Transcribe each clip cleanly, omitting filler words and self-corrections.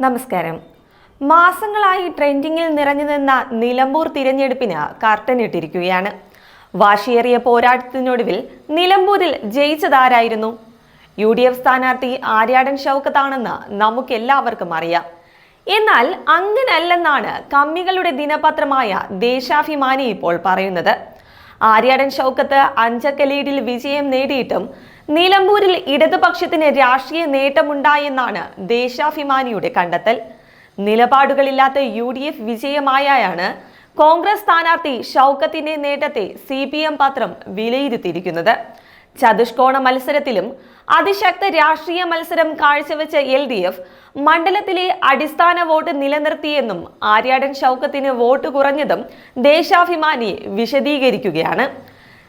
നമസ്കാരം. മാസങ്ങളായി ട്രെൻഡിങ്ങിൽ നിറഞ്ഞു നിന്ന നിലമ്പൂർ തിരഞ്ഞെടുപ്പിന് കർട്ടനിട്ടിരിക്കുകയാണ്. വാശിയേറിയ പോരാട്ടത്തിനൊടുവിൽ നിലമ്പൂരിൽ ജയിച്ചതാരായിരുന്നു? UDF സ്ഥാനാർത്ഥി ആര്യാടൻ ഷൗക്കത്താണെന്ന് നമുക്കെല്ലാവർക്കും അറിയാം. എന്നാൽ അങ്ങനല്ലെന്നാണ് കമ്മികളുടെ ദിനപത്രമായ ദേശാഭിമാനി ഇപ്പോൾ പറയുന്നത്. ആര്യാടൻ ഷൗക്കത്ത് അഞ്ചക്ക ലീഡിൽ വിജയം നേടിയിട്ടും നിലമ്പൂരിൽ ഇടതുപക്ഷത്തിന് രാഷ്ട്രീയ നേട്ടമുണ്ടായെന്നാണ് ദേശാഭിമാനിയുടെ കണ്ടെത്തൽ. നിലപാടുകളില്ലാത്ത UDF വിജയമായാണ് കോൺഗ്രസ് സ്ഥാനാർത്ഥി ഷൗക്കത്തിന്റെ നേട്ടത്തെ CPM പത്രം വിലയിരുത്തിയിരിക്കുന്നത്. ചതുഷ്കോണ മത്സരത്തിലും അതിശക്ത രാഷ്ട്രീയ മത്സരം കാഴ്ചവെച്ച LDF മണ്ഡലത്തിലെ അടിസ്ഥാന വോട്ട് നിലനിർത്തിയെന്നും ആര്യാടൻ ഷൗക്കത്തിന് വോട്ട് കുറഞ്ഞതും ദേശാഭിമാനി വിശദീകരിക്കുകയാണ്.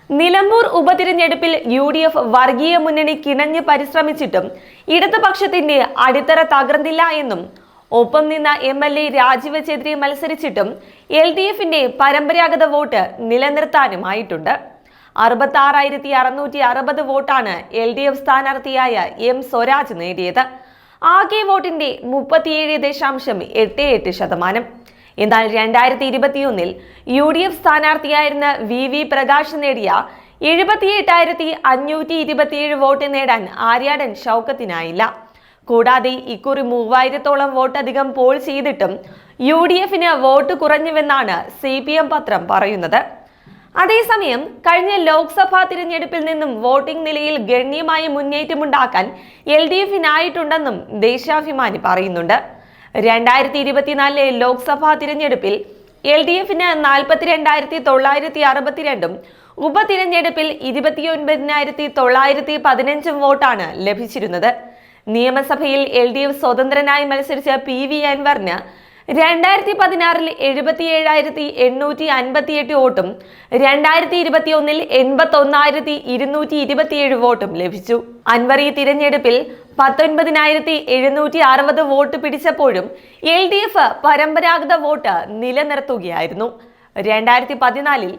നിലമ്പൂർ ഉപതിരഞ്ഞെടുപ്പിൽ UDF വർഗീയ മുന്നണി കിണഞ്ഞ് പരിശ്രമിച്ചിട്ടും ഇടതുപക്ഷത്തിന്റെ അടിത്തറ തകർന്നില്ല എന്നും ഒപ്പം നിന്ന MLA രാജിവെച്ചെതിരെ മത്സരിച്ചിട്ടും LDFന്റെ പരമ്പരാഗത വോട്ട് നിലനിർത്താനുമായിട്ടുണ്ട്. 66,660 വോട്ടാണ് LDF സ്ഥാനാർത്ഥിയായ M സ്വരാജ് നേടിയത്. ആകെ വോട്ടിന്റെ 37.88%. എന്നാൽ 2021 UDF സ്ഥാനാർത്ഥിയായിരുന്ന VV പ്രകാശ് നേടിയ 78,527 വോട്ട് നേടാൻ ആര്യാടൻ ഷൗക്കത്തിനായില്ല. കൂടാതെ ഇക്കുറി 3000-ഓളം വോട്ടധികം പോൾ ചെയ്തിട്ടും UDFന് വോട്ട് കുറഞ്ഞുവെന്നാണ് CPM പത്രം പറയുന്നത്. അതേസമയം കഴിഞ്ഞ ലോക്സഭാ തിരഞ്ഞെടുപ്പിൽ നിന്നും വോട്ടിംഗ് നിലയിൽ ഗണ്യമായ മുന്നേറ്റമുണ്ടാക്കാൻ LDFനായിട്ടുണ്ടെന്നും ദേശാഭിമാനി പറയുന്നുണ്ട്. 2024 ലോക്സഭാ തിരഞ്ഞെടുപ്പിൽ LDFന് 42,962 ഉപതിരഞ്ഞെടുപ്പിൽ 29,915 വോട്ടാണ് ലഭിച്ചിരുന്നത്. നിയമസഭയിൽ LDF സ്വതന്ത്രനായി മത്സരിച്ച PV അൻവറിന് 2016 77,858 വോട്ടും 2021 81,227 വോട്ടും ലഭിച്ചു. അൻവർ ഈ തിരഞ്ഞെടുപ്പിൽ 19,760 വോട്ട് പിടിച്ചപ്പോഴും LDF പരമ്പരാഗത വോട്ട് നിലനിർത്തുകയായിരുന്നു. 2014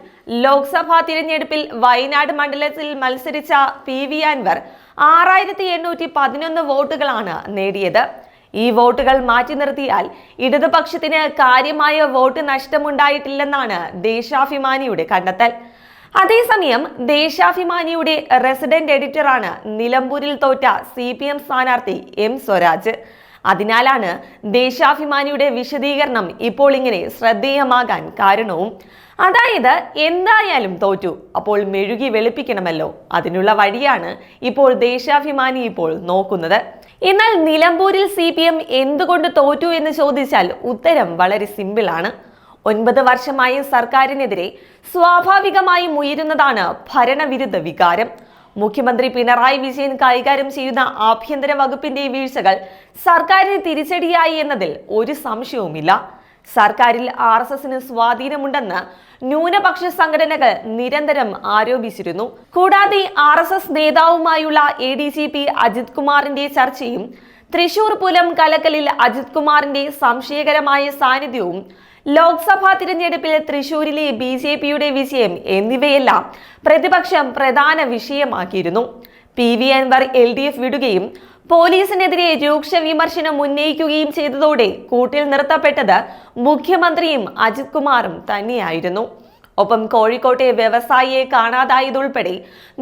ലോക്സഭാ തിരഞ്ഞെടുപ്പിൽ വയനാട് മണ്ഡലത്തിൽ മത്സരിച്ച PV അൻവർ 6,811 വോട്ടുകളാണ് നേടിയത്. ഈ വോട്ടുകൾ മാറ്റി നിർത്തിയാൽ ഇടതുപക്ഷത്തിന് കാര്യമായ വോട്ട് നഷ്ടമുണ്ടായിട്ടില്ലെന്നാണ് ദേശാഭിമാനിയുടെ കണ്ടെത്തൽ. അതേസമയം ദേശാഭിമാനിയുടെ റെസിഡന്റ് എഡിറ്ററാണ് നിലമ്പൂരിൽ തോറ്റ CPM സ്ഥാനാർത്ഥി M സ്വരാജ്. അതിനാലാണ് ദേശാഭിമാനിയുടെ വിശദീകരണം ഇപ്പോൾ ഇങ്ങനെ ശ്രദ്ധേയമാകാൻ കാരണവും. അതായത് എന്തായാലും തോറ്റു, അപ്പോൾ മെഴുകി വെളുപ്പിക്കണമല്ലോ. അതിനുള്ള വഴിയാണ് ഇപ്പോൾ ദേശാഭിമാനി ഇപ്പോൾ നോക്കുന്നത്. എന്നാൽ നിലമ്പൂരിൽ CPM എന്തുകൊണ്ട് തോറ്റു എന്ന് ചോദിച്ചാൽ ഉത്തരം വളരെ സിമ്പിളാണ്. 9 വർഷമായി സർക്കാരിനെതിരെ സ്വാഭാവികമായും ഉയരുന്നതാണ് ഭരണവിരുദ്ധ വികാരം. മുഖ്യമന്ത്രി പിണറായി വിജയൻ കൈകാര്യം ചെയ്യുന്ന ആഭ്യന്തര വകുപ്പിന്റെ വീഴ്ചകൾ സർക്കാരിന് തിരിച്ചടിയായി എന്നതിൽ ഒരു സംശയവുമില്ല. സർക്കാരിൽ RSSന് സ്വാധീനമുണ്ടെന്ന് ന്യൂനപക്ഷ സംഘടനകൾ നിരന്തരം ആരോപിച്ചിരുന്നു. കൂടാതെ RSS നേതാവുമായുള്ള ADGP അജിത് കുമാറിന്റെ ചർച്ചയും തൃശൂർ പൂരം കലക്കലിൽ അജിത് കുമാറിന്റെ സംശയകരമായ സാന്നിധ്യവും ലോക്സഭാ തിരഞ്ഞെടുപ്പിൽ തൃശൂരിലെ BJPയുടെ വിജയം എന്നിവയെല്ലാം പ്രതിപക്ഷം പ്രധാന വിഷയമാക്കിയിരുന്നു. PV അൻവർ LDF വിടുകയും പോലീസിനെതിരെ രൂക്ഷ വിമർശനം ഉന്നയിക്കുകയും ചെയ്തതോടെ കൂട്ടിൽ നിർത്തപ്പെട്ടത് മുഖ്യമന്ത്രിയും അജിത് കുമാറും തന്നെയായിരുന്നു. ഒപ്പം കോഴിക്കോട്ടെ വ്യവസായിയെ കാണാതായതുൾപ്പെടെ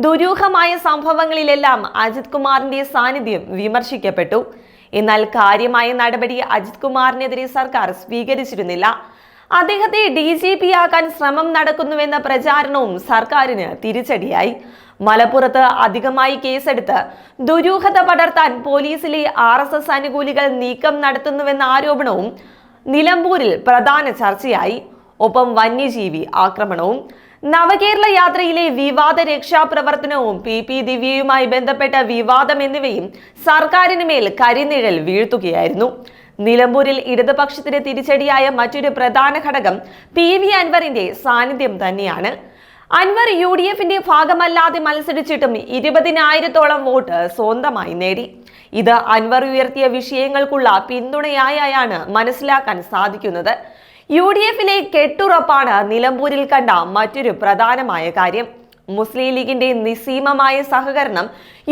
ദുരൂഹമായ സംഭവങ്ങളിലെല്ലാം അജിത് കുമാറിന്റെ സാന്നിധ്യം വിമർശിക്കപ്പെട്ടു. എന്നാൽ കാര്യമായ നടപടി അജിത് കുമാറിനെതിരെ സർക്കാർ സ്വീകരിച്ചിരുന്നില്ല. അദ്ദേഹത്തെ DGP ആക്കാൻ ശ്രമം നടക്കുന്നുവെന്ന പ്രചാരണവും സർക്കാരിന് തിരിച്ചടിയായി. മലപ്പുറത്ത് അധികമായി കേസെടുത്ത് ദുരൂഹത പടർത്താൻ പോലീസിലെ RSS അനുകൂലികൾ നീക്കം നടത്തുന്നുവെന്ന ആരോപണവും നിലമ്പൂരിൽ പ്രധാന ചർച്ചയായി. ഒപ്പം വന്യജീവി ആക്രമണവും നവകേരള യാത്രയിലെ വിവാദ രക്ഷാപ്രവർത്തനവും PP ദിവ്യയുമായി ബന്ധപ്പെട്ട വിവാദം എന്നിവയും സർക്കാരിന് മേൽ കരിനിഴൽ വീഴ്ത്തുകയായിരുന്നു. നിലമ്പൂരിൽ ഇടതുപക്ഷത്തിന് തിരിച്ചടിയായ മറ്റൊരു പ്രധാന ഘടകം PV അൻവറിന്റെ സാന്നിധ്യം തന്നെയാണ്. അൻവർ UDFന്റെ ഭാഗമല്ലാതെ മത്സരിച്ചിട്ടും 20,000-ഓളം വോട്ട് സ്വന്തമായി നേടി. ഇത് അൻവർ ഉയർത്തിയ വിഷയങ്ങൾക്കുള്ള പിന്തുണയായാണ് മനസ്സിലാക്കാൻ സാധിക്കുന്നത്. UDFലെ കെട്ടുറപ്പാണ് നിലമ്പൂരിൽ കണ്ട മറ്റൊരു പ്രധാനമായ കാര്യം. മുസ്ലിം ലീഗിന്റെ നിസ്സീമമായ സഹകരണം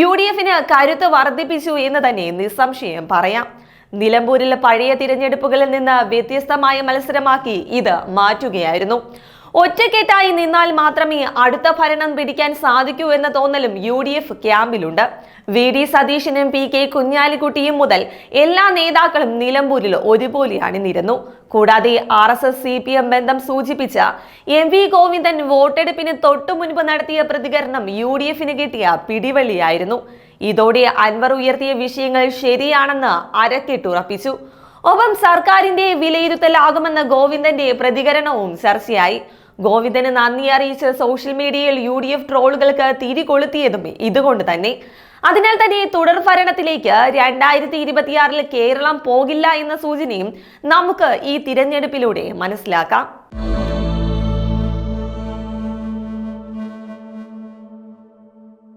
UDFന് കരുത്ത് വർദ്ധിപ്പിച്ചു എന്ന് തന്നെ നിസ്സംശയം പറയാം. നിലമ്പൂരിൽ പഴയ തിരഞ്ഞെടുപ്പുകളിൽ നിന്ന് വ്യത്യസ്തമായ മത്സരമാക്കി ഇത് മാറ്റുകയായിരുന്നു. ഒറ്റക്കെട്ടായി നിന്നാൽ മാത്രമേ അടുത്ത ഭരണം പിടിക്കാൻ സാധിക്കൂ എന്ന തോന്നലും UDF ക്യാമ്പിലുണ്ട്. VD സതീശനും PK കുഞ്ഞാലിക്കുട്ടിയും മുതൽ എല്ലാ നേതാക്കളും നിലമ്പൂരിൽ ഒരുപോലെ അണിനിരന്നു. കൂടാതെ RSS CPM ബന്ധം സൂചിപ്പിച്ച MV ഗോവിന്ദൻ വോട്ടെടുപ്പിന് തൊട്ടു മുൻപ് നടത്തിയ പ്രതികരണം UDFന് കിട്ടിയ പിടിവള്ളിയായിരുന്നു. ഇതോടെ അൻവർ ഉയർത്തിയ വിഷയങ്ങൾ ശരിയാണെന്ന് അരക്കിട്ടുറപ്പിച്ചു. ഒപ്പം സർക്കാരിന്റെ വിലയിരുത്തലാകുമെന്ന ഗോവിന്ദന്റെ പ്രതികരണവും ചർച്ചയായി. ഗോവിന്ദന് നന്ദി അറിയിച്ച് സോഷ്യൽ മീഡിയയിൽ UDF ട്രോളുകൾക്ക് തിരികൊളുത്തിയതും ഇതുകൊണ്ട് തന്നെ. അതിനാൽ തന്നെ തുടർ ഭരണത്തിലേക്ക് 2026 കേരളം പോകില്ല എന്ന സൂചനയും നമുക്ക് ഈ തിരഞ്ഞെടുപ്പിലൂടെ മനസ്സിലാക്കാം.